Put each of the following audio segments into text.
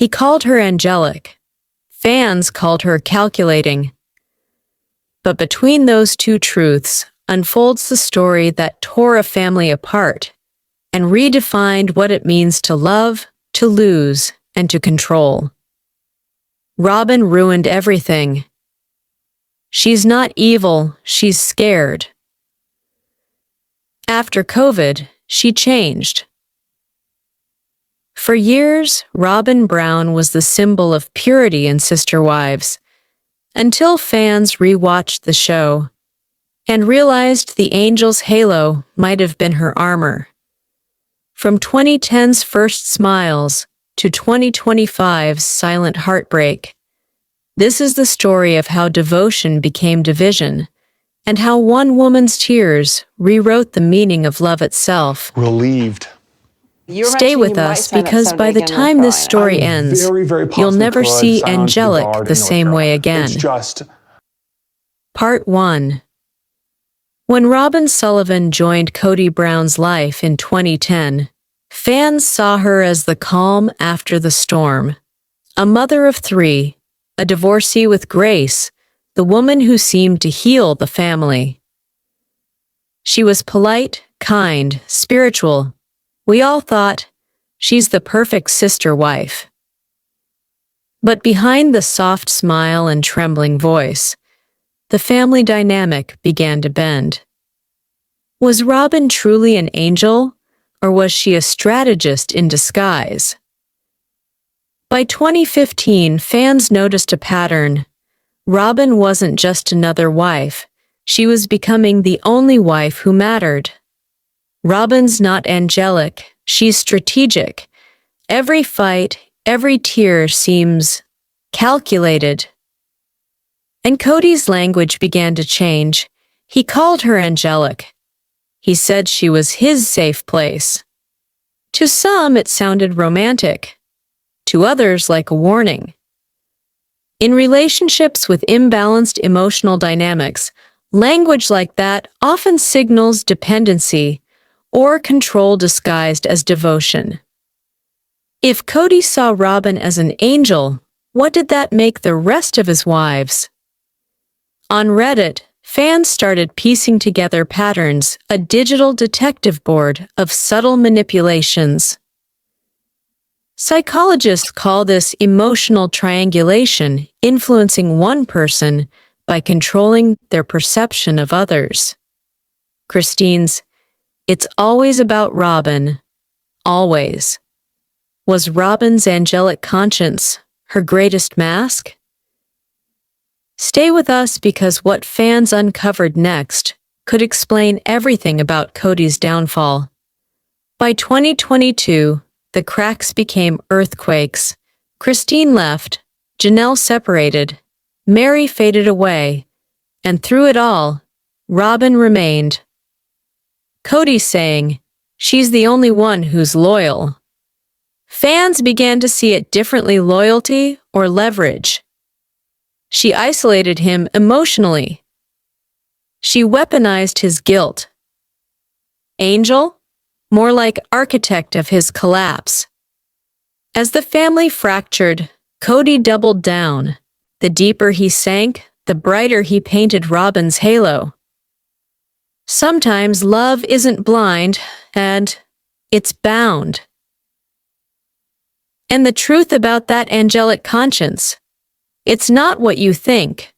He called her angelic. Fans called her calculating. But between those two truths unfolds the story that tore a family apart and redefined what it means to love, to lose, and to control. Robyn ruined everything. She's not evil, she's scared. After COVID, she changed. For years, Robyn Brown was the symbol of purity in Sister Wives, until fans rewatched the show and realized the angel's halo might have been her armor. From 2010's first smiles to 2025's silent heartbreak, this is the story of how devotion became division and how one woman's tears rewrote the meaning of love itself. Relieved. Stay with us because by the time this story ends, you'll never see Angelic the same way again. Part 1. When Robyn Sullivan joined Kody Brown's life in 2010, fans saw her as the calm after the storm. A mother of 3, a divorcee with grace, the woman who seemed to heal the family. She was polite, kind, spiritual. We all thought, she's the perfect sister wife. But behind the soft smile and trembling voice, the family dynamic began to bend. Was Robyn truly an angel, or was she a strategist in disguise? By 2015, fans noticed a pattern. Robyn wasn't just another wife. She was becoming the only wife who mattered. Robyn's not angelic, she's strategic. Every fight, every tear seems calculated. And Kody's language began to change. He called her angelic. He said she was his safe place. To some, it sounded romantic. To others, like a warning. In relationships with imbalanced emotional dynamics, language like that often signals dependency or control disguised as devotion. If Kody saw Robyn as an angel, what did that make the rest of his wives? On Reddit, fans started piecing together patterns, a digital detective board of subtle manipulations. Psychologists call this emotional triangulation, influencing one person by controlling their perception of others. Christine's, "It's always about Robyn. Always." Was Robyn's angelic conscience her greatest mask? Stay with us because what fans uncovered next could explain everything about Kody's downfall. By 2022, the cracks became earthquakes. Christine left, Janelle separated, Meri faded away, and through it all, Robyn remained. Kody saying, "She's the only one who's loyal." Fans began to see it differently: loyalty or leverage. She isolated him emotionally. She weaponized his guilt. Angel? More like architect of his collapse. As the family fractured, Kody doubled down. The deeper he sank, the brighter he painted Robyn's halo. Sometimes love isn't blind, and it's bound. And the truth about that angelic conscience, it's not what you think.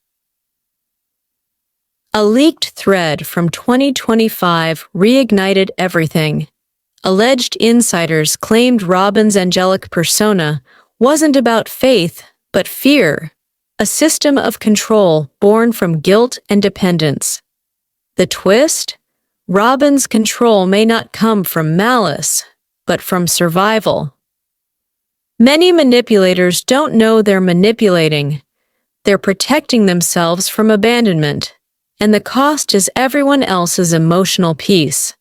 A leaked thread from 2025 reignited everything. Alleged insiders claimed Robyn's angelic persona wasn't about faith, but fear, a system of control born from guilt and dependence. The twist? Robyn's control may not come from malice, but from survival. Many manipulators don't know they're manipulating. They're protecting themselves from abandonment, and the cost is everyone else's emotional peace.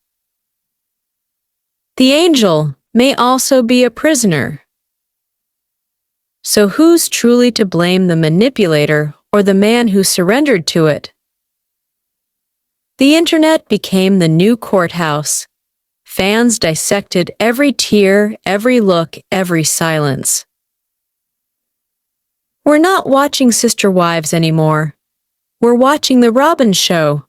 The angel may also be a prisoner. So who's truly to blame, the manipulator or the man who surrendered to it? The internet became the new courthouse. Fans dissected every tear, every look, every silence. We're not watching Sister Wives anymore. We're watching The Robyn Show.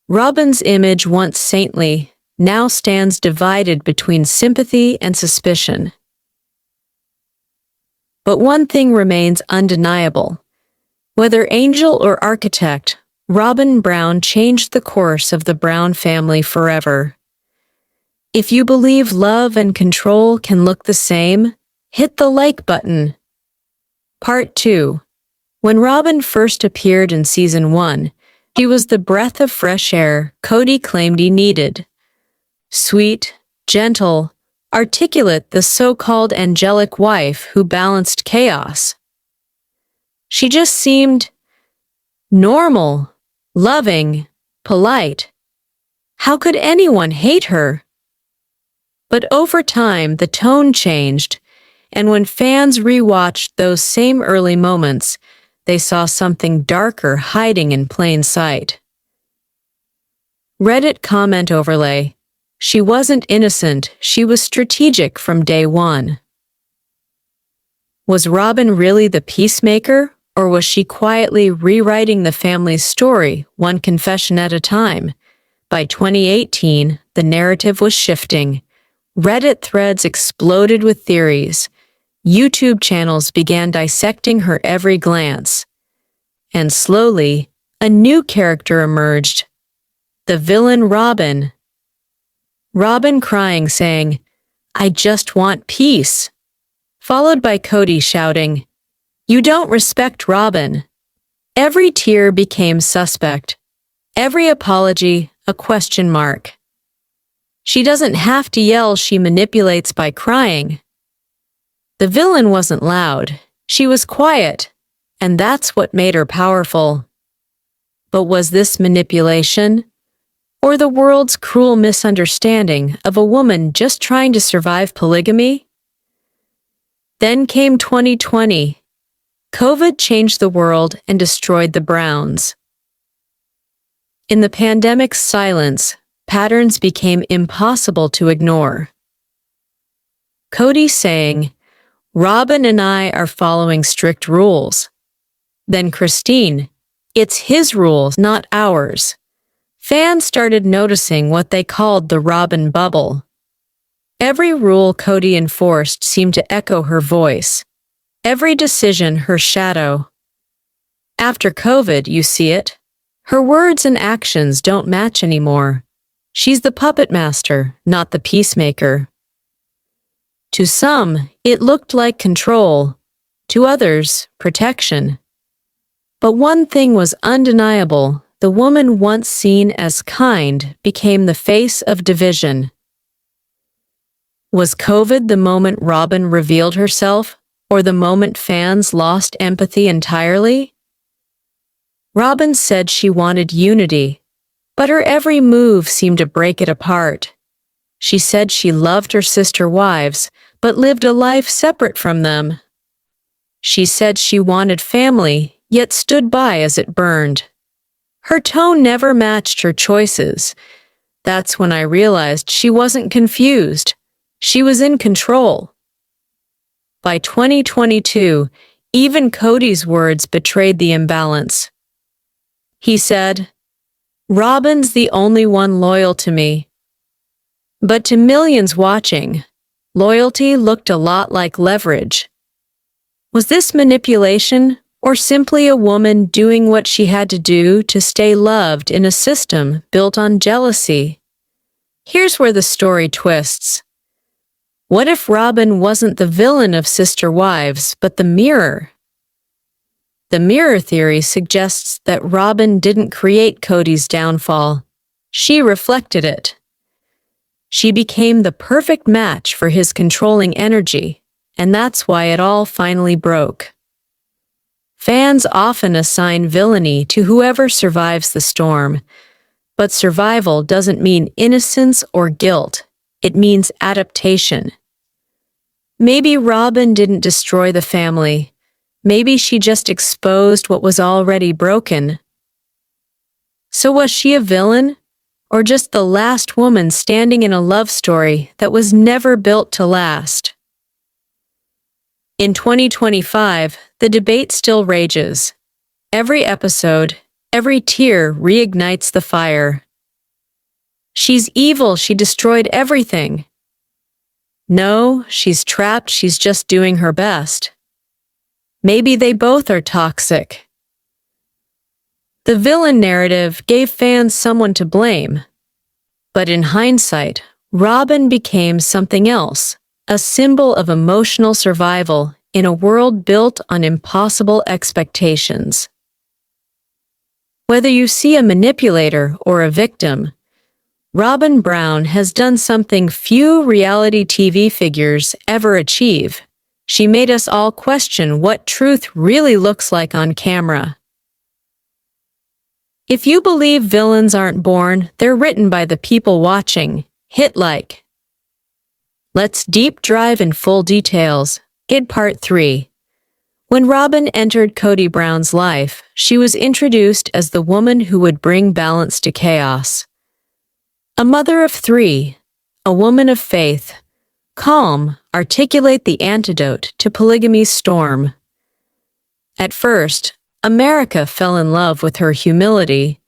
Robyn's image, once saintly, now stands divided between sympathy and suspicion. But one thing remains undeniable. Whether angel or architect, Robyn Brown changed the course of the Brown family forever. If you believe love and control can look the same, hit the like button. Part 2. When Robyn first appeared in Season 1, she was the breath of fresh air Kody claimed he needed. Sweet, gentle, articulate, the so-called angelic wife who balanced chaos. She just seemed normal, loving, polite. How could anyone hate her? But over time, the tone changed, and when fans rewatched those same early moments, they saw something darker hiding in plain sight. Reddit comment overlay: she wasn't innocent, she was strategic from day one. Was Robyn really the peacemaker, or was she quietly rewriting the family's story, one confession at a time? By 2018, the narrative was shifting. Reddit threads exploded with theories. YouTube channels began dissecting her every glance. And slowly, a new character emerged. The villain Robyn. Robyn crying, saying, "I just want peace," followed by Kody shouting, "You don't respect Robyn." Every tear became suspect. Every apology, a question mark. She doesn't have to yell, she manipulates by crying. The villain wasn't loud, she was quiet, and that's what made her powerful. But was this manipulation? Or the world's cruel misunderstanding of a woman just trying to survive polygamy? Then came 2020. COVID changed the world and destroyed the Browns. In the pandemic's silence, patterns became impossible to ignore. Kody saying, "Robyn and I are following strict rules." Then Christine, "It's his rules, not ours." Fans started noticing what they called the Robyn bubble. Every rule Kody enforced seemed to echo her voice. Every decision her shadow. After COVID, you see it. Her words and actions don't match anymore. She's the puppet master, not the peacemaker. To some, it looked like control. To others, protection. But one thing was undeniable. The woman once seen as kind became the face of division. Was COVID the moment Robyn revealed herself, or the moment fans lost empathy entirely? Robyn said she wanted unity, but her every move seemed to break it apart. She said she loved her sister wives, but lived a life separate from them. She said she wanted family, yet stood by as it burned. Her tone never matched her choices. That's when I realized she wasn't confused. She was in control. By 2022, even Kody's words betrayed the imbalance. He said, "Robyn's the only one loyal to me." But to millions watching, loyalty looked a lot like leverage. Was this manipulation, or simply a woman doing what she had to do to stay loved in a system built on jealousy? Here's where the story twists. What if Robyn wasn't the villain of Sister Wives, but the mirror? The mirror theory suggests that Robyn didn't create Kody's downfall. She reflected it. She became the perfect match for his controlling energy, and that's why it all finally broke. Fans often assign villainy to whoever survives the storm, but survival doesn't mean innocence or guilt. It means adaptation. Maybe Robyn didn't destroy the family. Maybe she just exposed what was already broken. So was she a villain, or just the last woman standing in a love story that was never built to last? In 2025, the debate still rages. Every episode, every tear reignites the fire. She's evil, she destroyed everything. No, she's trapped, she's just doing her best. Maybe they both are toxic. The villain narrative gave fans someone to blame. But in hindsight, Robyn became something else, a symbol of emotional survival in a world built on impossible expectations. Whether you see a manipulator or a victim, Robyn Brown has done something few reality TV figures ever achieve. She made us all question what truth really looks like on camera. If you believe villains aren't born, they're written by the people watching. Hit like. Let's deep dive in full details. Get Part 3. When Robyn entered Kody Brown's life, she was introduced as the woman who would bring balance to chaos. A mother of 3, a woman of faith, calm, articulate the antidote to polygamy's storm. At first, America fell in love with her humility.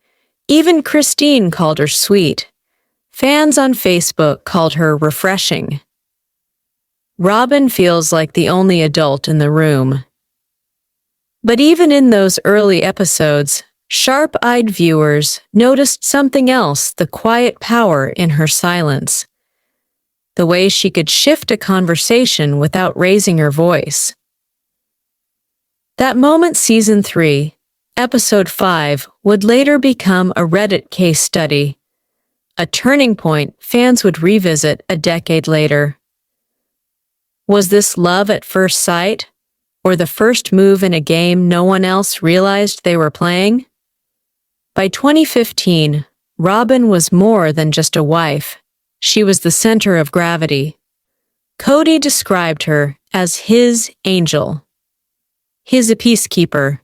Even Christine called her sweet. Fans on Facebook called her refreshing. Robyn feels like the only adult in the room. But even in those early episodes, sharp-eyed viewers noticed something else, the quiet power in her silence. The way she could shift a conversation without raising her voice. That moment, Season 3, Episode 5, would later become a Reddit case study. A turning point fans would revisit a decade later. Was this love at first sight? Or the first move in a game no one else realized they were playing? By 2015, Robyn was more than just a wife. She was the center of gravity. Kody described her as his angel. He's a peacekeeper.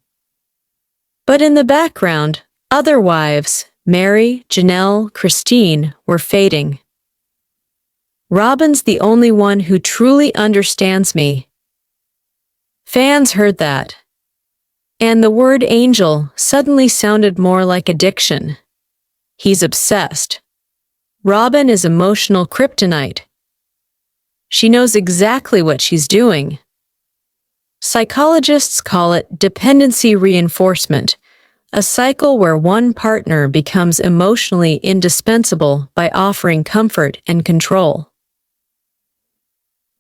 But in the background, other wives, Meri, Janelle, Christine, were fading. Robyn's the only one who truly understands me. Fans heard that. And the word angel suddenly sounded more like addiction. He's obsessed. Robyn is emotional kryptonite. She knows exactly what she's doing. Psychologists call it dependency reinforcement, a cycle where one partner becomes emotionally indispensable by offering comfort and control.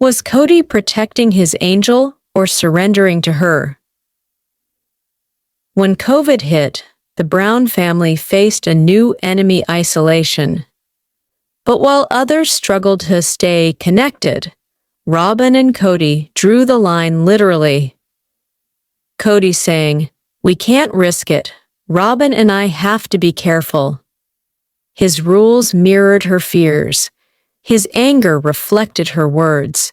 Was Kody protecting his angel or surrendering to her? When COVID hit, the Brown family faced a new enemy: isolation. But while others struggled to stay connected, Robyn and Kody drew the line literally. Kody saying, "We can't risk it. Robyn and I have to be careful." His rules mirrored her fears. His anger reflected her words.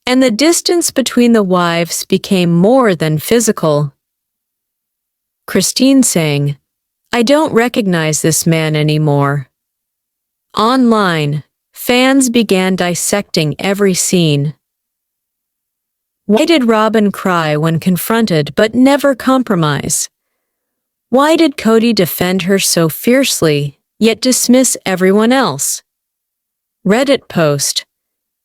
And the distance between the wives became more than physical. Christine saying, "I don't recognize this man anymore." Online, fans began dissecting every scene. Why did Robyn cry when confronted but never compromise? Why did Kody defend her so fiercely, yet dismiss everyone else? Reddit post.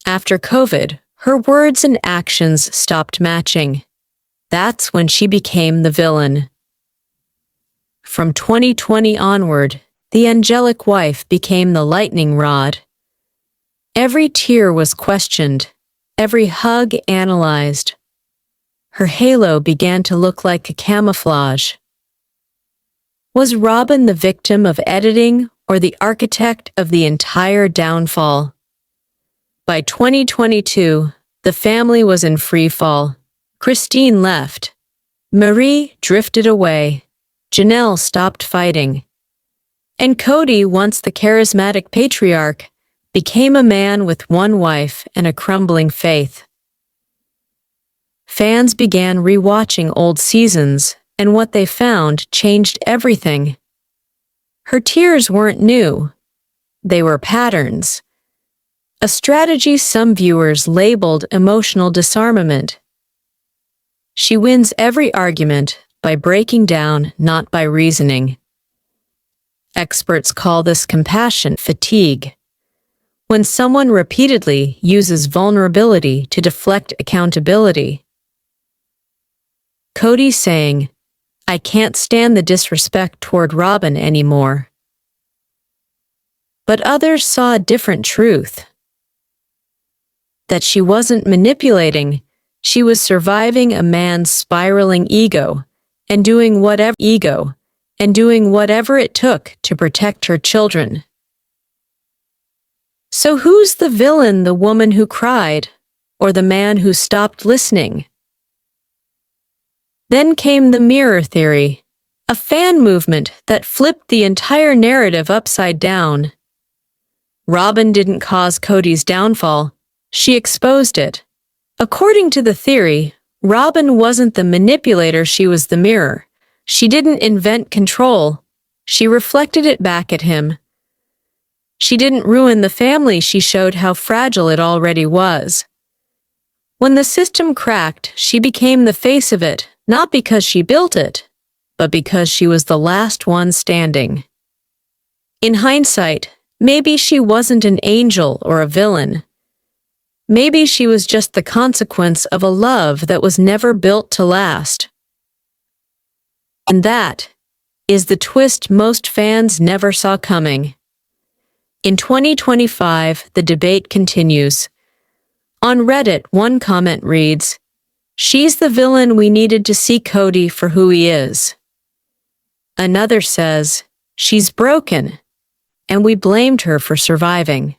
After COVID, her words and actions stopped matching. That's when she became the villain. From 2020 onward, the angelic wife became the lightning rod. Every tear was questioned, every hug analyzed. Her halo began to look like a camouflage. Was Robyn the victim of editing or the architect of the entire downfall? By 2022, the family was in free fall. Christine left. Meri drifted away. Janelle stopped fighting. And Kody, once the charismatic patriarch, became a man with one wife and a crumbling faith. Fans began rewatching old seasons, and what they found changed everything. Her tears weren't new. They were patterns. A strategy some viewers labeled emotional disarmament. She wins every argument by breaking down, not by reasoning. Experts call this compassion fatigue. When someone repeatedly uses vulnerability to deflect accountability. Kody saying, "I can't stand the disrespect toward Robyn anymore." But others saw a different truth. That she wasn't manipulating, she was surviving a man's spiraling ego and doing whatever it took to protect her children. So who's the villain, the woman who cried, or the man who stopped listening? Then came the mirror theory, a fan movement that flipped the entire narrative upside down. Robyn didn't cause Kody's downfall, she exposed it. According to the theory, Robyn wasn't the manipulator, she was the mirror. She didn't invent control, she reflected it back at him. She didn't ruin the family, she showed how fragile it already was. When the system cracked, she became the face of it, not because she built it, but because she was the last one standing. In hindsight, maybe she wasn't an angel or a villain. Maybe she was just the consequence of a love that was never built to last. And that is the twist most fans never saw coming. In 2025, the debate continues. On Reddit, one comment reads, "She's the villain, we needed to see Kody for who he is." Another says, "She's broken, and we blamed her for surviving."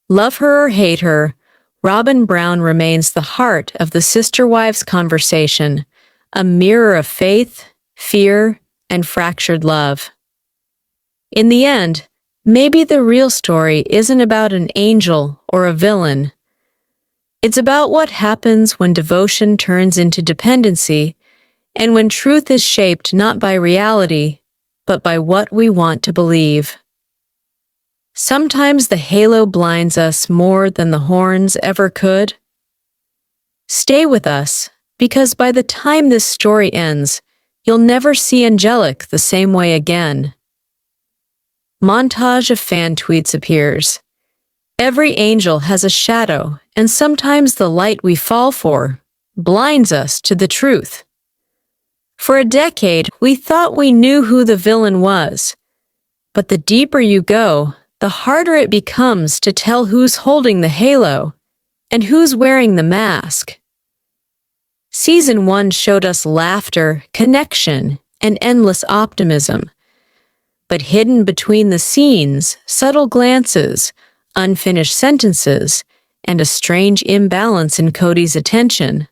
Love her or hate her, Robyn Brown remains the heart of the sister wives conversation, a mirror of faith, fear, and fractured love. In the end, maybe the real story isn't about an angel or a villain. It's about what happens when devotion turns into dependency and when truth is shaped not by reality, but by what we want to believe. Sometimes the halo blinds us more than the horns ever could. Stay with us, because by the time this story ends, you'll never see ANGELIC the same way again. Montage of fan tweets appears. Every angel has a shadow, and sometimes the light we fall for blinds us to the truth. For a decade, we thought we knew who the villain was. But the deeper you go, the harder it becomes to tell who's holding the halo and who's wearing the mask. Season 1 showed us laughter, connection, and endless optimism. But hidden between the scenes, subtle glances, unfinished sentences, and a strange imbalance in Kody's attention.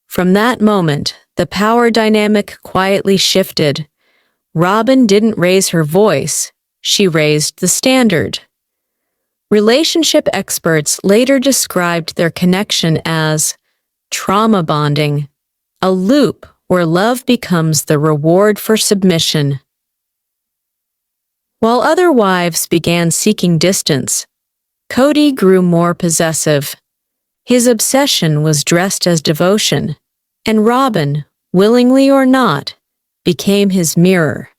From that moment, the power dynamic quietly shifted. Robyn didn't raise her voice, she raised the standard. Relationship experts later described their connection as trauma bonding, a loop where love becomes the reward for submission. While other wives began seeking distance, Kody grew more possessive. His obsession was dressed as devotion, and Robyn, willingly or not, became his mirror.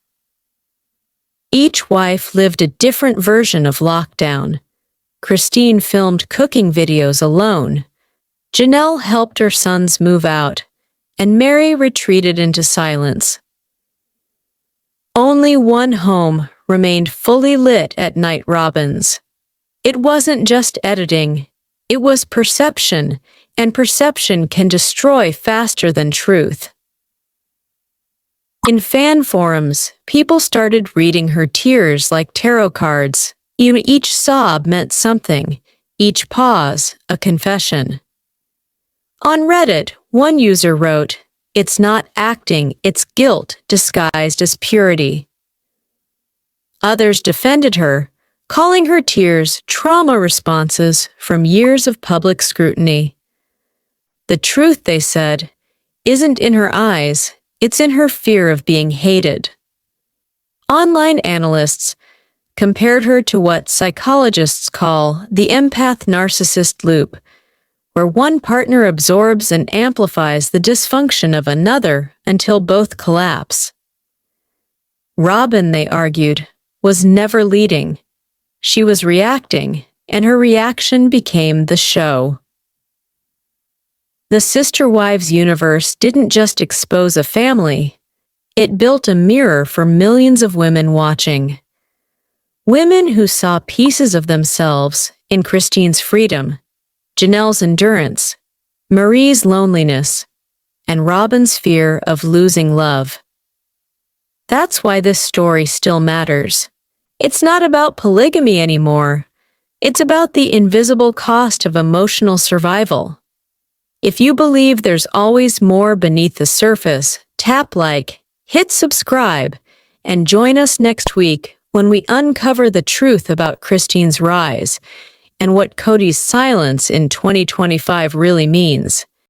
Each wife lived a different version of lockdown. Christine filmed cooking videos alone. Janelle helped her sons move out, and Meri retreated into silence. Only one home remained fully lit at night, Robyn's. It wasn't just editing, it was perception, and perception can destroy faster than truth. In fan forums, people started reading her tears like tarot cards. Each sob meant something, each pause a confession. On Reddit, one user wrote, "It's not acting, it's guilt disguised as purity." Others defended her, calling her tears trauma responses from years of public scrutiny. The truth, they said, isn't in her eyes, it's in her fear of being hated. Online analysts compared her to what psychologists call the empath-narcissist loop, where one partner absorbs and amplifies the dysfunction of another until both collapse. Robyn, they argued, was never leading. She was reacting, and her reaction became the show. The Sister Wives universe didn't just expose a family, it built a mirror for millions of women watching. Women who saw pieces of themselves in Christine's freedom, Janelle's endurance, Meri's loneliness, and Robyn's fear of losing love. That's why this story still matters. It's not about polygamy anymore. It's about the invisible cost of emotional survival. If you believe there's always more beneath the surface, tap like, hit subscribe, and join us next week when we uncover the truth about Christine's rise and what Kody's silence in 2025 really means.